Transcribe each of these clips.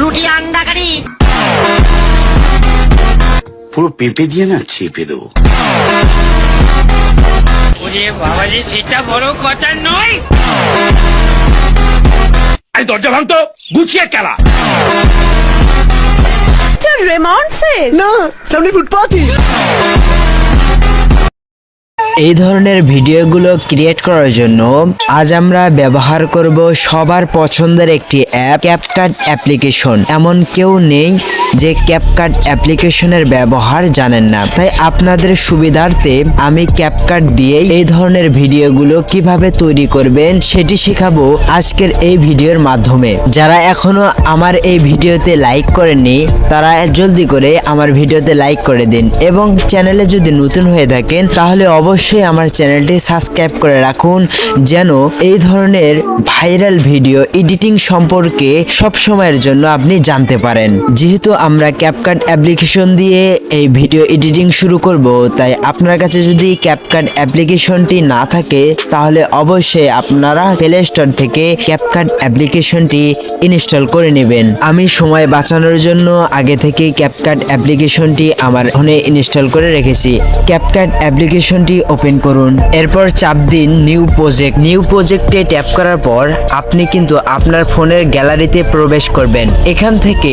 রুটি আন্ডা কারি পুরো পেঁপে দিয়ে না চেপে দেবো। ওরে বাবাজি, সেটা বড় কথা নয়। এই দরজা ভাঙতো, গুছিয়ে খেলা। না, সামনে ফুটপাথই। এই ধরনের ভিডিওগুলো ক্রিয়েট করার জন্য আজ আমরা ব্যবহার করব সবার পছন্দের একটি অ্যাপ, ক্যাপকাট অ্যাপ্লিকেশন। এমন কেউ নেই যে ক্যাপকাট অ্যাপ্লিকেশনের ব্যবহার জানেন না। তাই আপনাদের সুবিধার্থে আমি ক্যাপকাট দিয়ে এই ধরনের ভিডিওগুলো কিভাবে তৈরি করবেন সেটি শেখাবো আজকের এই ভিডিওর মাধ্যমে। যারা এখনো আমার এই ভিডিওতে লাইক করেননি তারা জলদি করে আমার ভিডিওতে লাইক করে দিন, এবং চ্যানেলে যদি নতুন হয়ে থাকেন তাহলে অবশ্যই আমার চ্যানেলটি সাবস্ক্রাইব করে রাখুন, যেন এই ধরনের ভাইরাল ভিডিও এডিটিং সম্পর্কে সব সময়ের জন্য আপনি জানতে পারেন। যেহেতু আমরা ক্যাপকাট অ্যাপ্লিকেশন দিয়ে এই ভিডিও এডিটিং শুরু করব, তাই আপনার কাছে যদি ক্যাপকাট অ্যাপ্লিকেশনটি না থাকে তাহলে অবশ্যই আপনারা প্লে স্টোর থেকে ক্যাপকাট অ্যাপ্লিকেশনটি ইনস্টল করে নেবেন। আমি সময় বাঁচানোর জন্য আগে থেকে ক্যাপকাট অ্যাপ্লিকেশনটি আমার ফোনে ইনস্টল করে রেখেছি। ক্যাপকাট অ্যাপ্লিকেশনটি ওপেন করুন, এরপর চাপ দিন নিউ প্রজেক্ট। নিউ প্রজেক্টে ট্যাপ করার পর আপনি কিন্তু আপনার ফোনের গ্যালারিতে প্রবেশ করবেন। এখান থেকে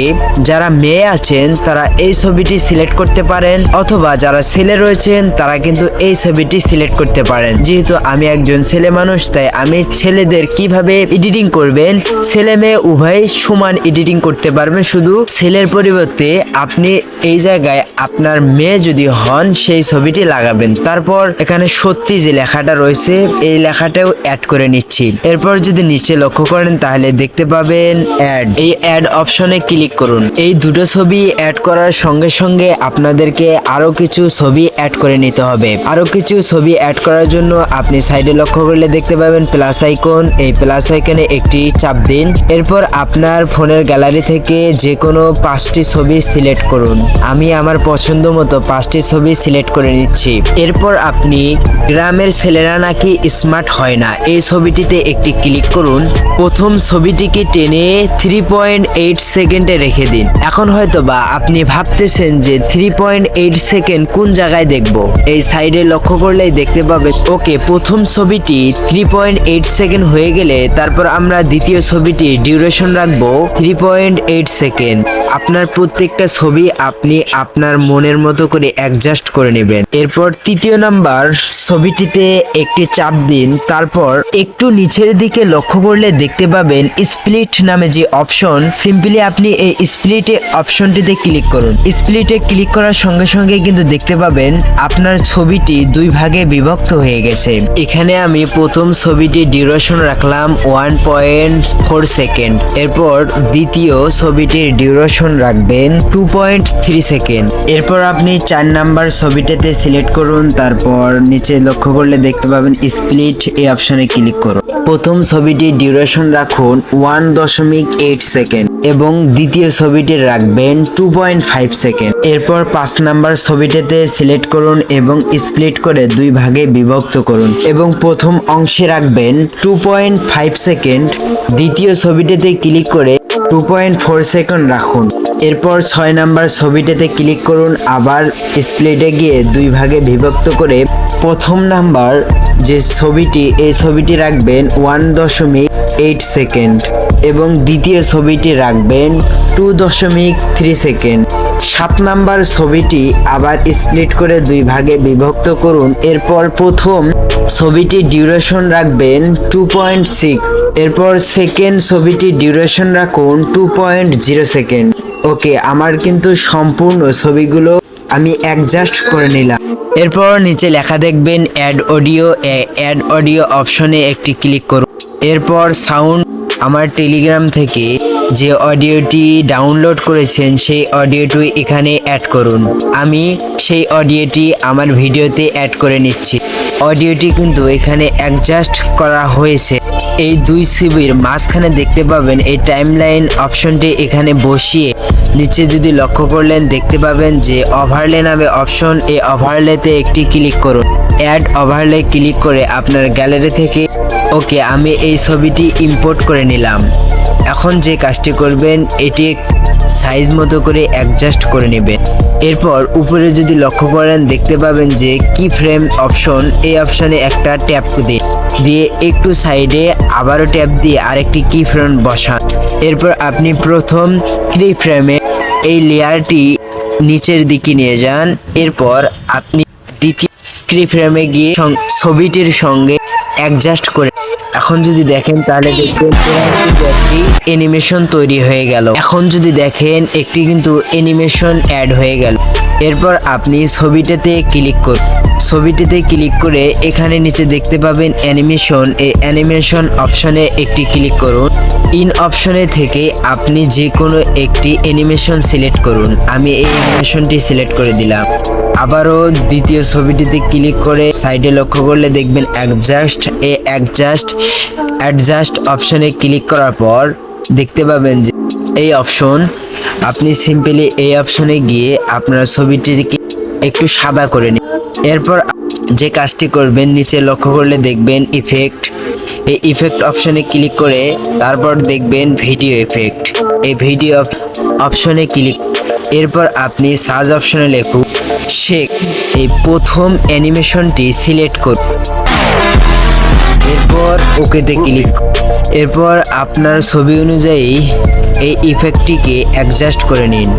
যারা মেয়ে আছেন তারা এই ছবিটি সিলেক্ট করতে পারেন, অথবা যারা ছেলে রয়েছেন তারা কিন্তু এই ছবিটি সিলেক্ট করতে পারেন। যেহেতু আমি একজন ছেলে মানুষ, তাই আমি ছেলেদের কিভাবে এডিটিং করবেন, ছেলে মেয়ে উভয় সমান এডিটিং করতে পারবেন। শুধু ছেলের পরিবর্তে আপনি এই জায়গায় আপনার মেয়ে যদি হন সেই ছবিটি লাগাবেন। তারপর এখানে সত্যি যে লেখাটা রয়েছে এই লেখাটাও অ্যাড করে নিচ্ছি। এরপর যদি নিচে লক্ষ্য করেন তাহলে দেখতে পাবেন অ্যাড। এই অ্যাড অপশনে ক্লিক করুন। এই দুটো ছবি অ্যাড করার সঙ্গে সঙ্গে আপনাদেরকে আরো কিছু ছবি অ্যাড করে নিতে হবে। আরো কিছু ছবি অ্যাড করার জন্য আপনি সাইডে লক্ষ্য করলে দেখতে পাবেন প্লাস আইকন। এই প্লাস আইকনে একটি চাপ দিন, এরপর আপনার ফোনের গ্যালারি থেকে যে কোনো 5টি ছবি সিলেক্ট করুন। আমি আমার পছন্দ মতো 5টি ছবি সিলেক্ট করে নিচ্ছি। এরপর আপনি গ্রামের ছেলেরা নাকি স্মার্ট হয় না এই ছবিটিতে একটি ক্লিক করুন। প্রথম ছবিটিকে টেনে 3.8 সেকেন্ডে রেখে দিন। এখন হয়তো বা আপনি ভাবতেছেন যে 3.8 সেকেন্ড কোন জায়গায় দেখব, এই সাইডে লক্ষ্য করলেই দেখতে পাবেন। ওকে, প্রথম ছবিটি 3.8 সেকেন্ড হয়ে গেলে তারপর আমরা দ্বিতীয় ছবিটি ডিউরেশন রাখবো 3.8 সেকেন্ড। আপনার প্রত্যেকটা ছবি আপনি আপনার মনের মতো করে অ্যাডজাস্ট করে নেবেন। এরপর তৃতীয় নাম্বার ছবিটিতে একটি চাপ দিন, তারপর একটু নিচের দিকে লক্ষ্য করলে দেখতে পাবেন স্প্লিট নামে যে অপশন, সিম্পলি আপনি এই স্প্লিট অপশনটিতে ক্লিক করুন। স্প্লিটে ক্লিক করার সঙ্গে সঙ্গে কিন্তু দেখতে পাবেন আপনার ছবিটি 2 ভাগে বিভক্ত হয়ে গেছে। এখানে আমি প্রথম ছবিটি ডিউরেশন রাখলাম 1.4 সেকেন্ড। এরপর দ্বিতীয় ছবিটির ডিউরেশন রাখবেন 2.3 সেকেন্ড। এরপর আপনি 4 নাম্বার ছবিটাতে সিলেক্ট করুন, তারপর নিচে লক্ষ্য করলে দেখতে পাবেন স্প্লিট এই অপশনে ক্লিক করুন। প্রথম ছবিটি ডিউরেশন রাখুন 1.8 সেকেন্ড এবং দ্বিতীয় ছবিটি রাখবেন 2.5 সেকেন্ড। এরপর 5 নাম্বার ছবিটাতে সিলেক্ট করুন এবং স্প্লিট করে 2 ভাগে বিভক্ত করুন এবং প্রথম অংশে রাখবেন 2.5 সেকেন্ড। দ্বিতীয় ছবিটাতে ক্লিক করে 2.4 সেকেন্ড রাখুন। এরপর 6 নাম্বার ছবিটাতে ক্লিক করুন, আবার স্প্লিটে গিয়ে 2 ভাগে বিভক্ত করে প্রথম নাম্বার যে ছবিটি এই ছবিটি রাখবেন 1.8 সেকেন্ড এবং দ্বিতীয় ছবিটি রাখবেন 2.3 সেকেন্ড। 7 নাম্বার ছবিটি আবার স্প্লিট করে 2 ভাগে বিভক্ত করুন। এরপর প্রথম ছবিটি ডিউরেশন রাখবেন 2.6। এরপর সেকেন্ড ছবিটি ডিউরেশন রাখুন 2.0 সেকেন্ড। ওকে, আমার কিন্তু সম্পূর্ণ ছবিগুলো আমি অ্যাডজাস্ট করে নিলাম। এরপর নিচে লেখা দেখবেন অ্যাড অডিও। অ্যাড অডিও অপশনে একটি ক্লিক করুন। এরপর সাউন্ড, আমার টেলিগ্রাম থেকে যে অডিওটি ডাউনলোড করেছেন সেই অডিওটি এখানে অ্যাড করুন। আমি সেই অডিওটি আমার ভিডিওতে অ্যাড করে নিচ্ছি। অডিওটি কিন্তু এখানে অ্যাডজাস্ট করা হয়েছে। এই 2 ছবির মাঝখানে দেখতে পাবেন এই টাইমলাইন অপশনটি এখানে বসিয়ে নিচে যদি লক্ষ্য করলেন দেখতে পাবেন যে ওভারলে নামে অপশন, এই ওভারলেতে একটি ক্লিক করুন। অ্যাড ওভারলে ক্লিক করে আপনার গ্যালারি থেকে ওকে আমি এই ছবিটি ইম্পোর্ট করে নিলাম। এখন যে কাজটি করবেন এটি সাইজ মতো করে অ্যাডজাস্ট করে নেবেন। এরপর উপরে যদি লক্ষ্য করেন দেখতে পাবেন যে কি ফ্রেম অপশন, এই অপশনে একটা ট্যাপ দিয়ে একটু সাইডে আবারও ট্যাপ দিয়ে আরেকটি কি ফ্রেম বসান। এরপর আপনি প্রথম কি ফ্রেমে এই লেয়ারটি নিচের দিকে নিয়ে যান। এরপর আপনি দ্বিতীয় কি ফ্রেমে গিয়ে ছবিটির সঙ্গে অ্যাডজাস্ট করে এখন যদি দেখেন তাহলে দেখবেন একটি অ্যানিমেশন তৈরি হয়ে গেল। এখন যদি দেখেন একটি কিন্তু অ্যানিমেশন অ্যাড হয়ে গেল। এরপর আপনি ছবিটাতে ক্লিক করুন। ছবিটিতে ক্লিক করে এখানে নিচে দেখতে পাবেন অ্যানিমেশন, এই অ্যানিমেশন অপশনে একটি ক্লিক করুন। ইন অপশনে থেকে আপনি যে কোনো একটি অ্যানিমেশন সিলেক্ট করুন। আমি এই অ্যানিমেশনটি সিলেক্ট করে দিলাম। আবারও দ্বিতীয় ছবিটিতে ক্লিক করে সাইডে লক্ষ্য করলে দেখবেন অ্যাডজাস্ট অপশনে ক্লিক করার পর দেখতে পাবেন যে এই অপশন, আপনি সিম্পলি এই অপশনে গিয়ে আপনার ছবিটিকে একটু সাদা করে নিন। এরপর যে কাজটি করবেন নিচে লক্ষ্য করলে দেখবেন ইফেক্ট, এই ইফেক্ট অপশনে ক্লিক করে তারপর দেখবেন ভিডিও ইফেক্ট, এই ভিডিও অপশনে ক্লিক। এরপর আপনি সার্চ অপশনে লিখুন শেখ, এই প্রথম অ্যানিমেশনটি সিলেক্ট করুন। এরপর ওকেতে ক্লিক। এরপর আপনার ছবি অনুযায়ী এই ইফেক্টটিকে অ্যাডজাস্ট করে নিন।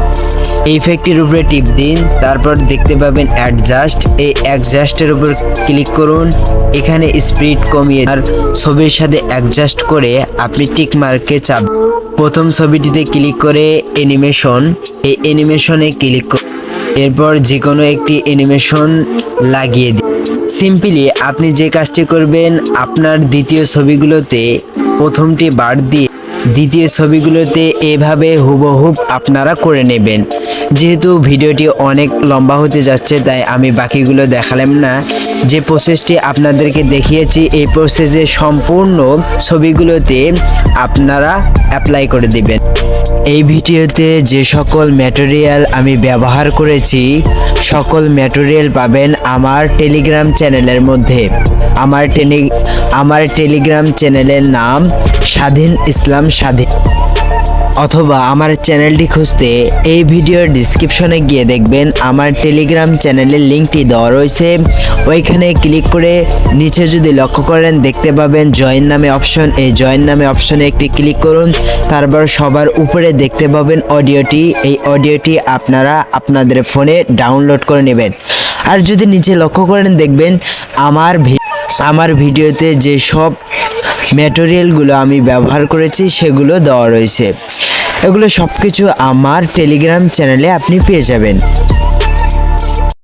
এই ইফেক্টের উপরে টিপ দিন, তারপর দেখতে পাবেন অ্যাডজাস্ট, এই অ্যাডজাস্টের উপর ক্লিক করুন। এখানে স্পিড কমিয়ে আর ছবির সাথে অ্যাডজাস্ট করে আপনি টিক মার্কে চাপ। প্রথম ছবিটিতে ক্লিক করে অ্যানিমেশন, এই অ্যানিমেশনে ক্লিক করুন। এরপর যে কোনো একটি অ্যানিমেশন লাগিয়ে দিন। সিম্পলি আপনি যে কাজটি করবেন আপনার দ্বিতীয় ছবিগুলোতে প্রথমটি বাদ দিয়ে দ্বিতীয় ছবিগুলোতে এভাবে হুবহুব আপনারা করে নেবেন। যেহেতু ভিডিওটি অনেক লম্বা হতে যাচ্ছে তাই আমি বাকিগুলো দেখালাম না। যে প্রসেসটি আপনাদেরকে দেখিয়েছি এই প্রসেসে সম্পূর্ণ ছবিগুলোতে আপনারা অ্যাপ্লাই করে দিবেন। এই ভিডিওতে যে সকল ম্যাটেরিয়াল আমি ব্যবহার করেছি সকল ম্যাটেরিয়াল পাবেন আমার টেলিগ্রাম চ্যানেলের মধ্যে। আমার টেলিগ্রাম চ্যানেলের নাম স্বাধীন ইসলাম স্বাধীন, অথবা আমার চ্যানেলটি খুঁজতে এই ভিডিওর ডিসক্রিপশনে গিয়ে দেখবেন আমার টেলিগ্রাম চ্যানেলের লিঙ্কটি দেওয়া রয়েছে। ওইখানে ক্লিক করে নিচে যদি লক্ষ্য করেন দেখতে পাবেন জয়েন নামে অপশন, এই জয়েন নামে অপশনে একটি ক্লিক করুন। তারপর সবার উপরে দেখতে পাবেন অডিওটি, এই অডিওটি আপনারা আপনাদের ফোনে ডাউনলোড করে নেবেন। আর যদি নিচে লক্ষ্য করেন দেখবেন আমার ভিডিওতে যে সব ম্যাটেরিয়ালগুলো আমি ব্যবহার করেছি সেগুলো দেওয়া রয়েছে। এগুলো সব কিছু আমার টেলিগ্রাম চ্যানেলে আপনি পেয়ে যাবেন।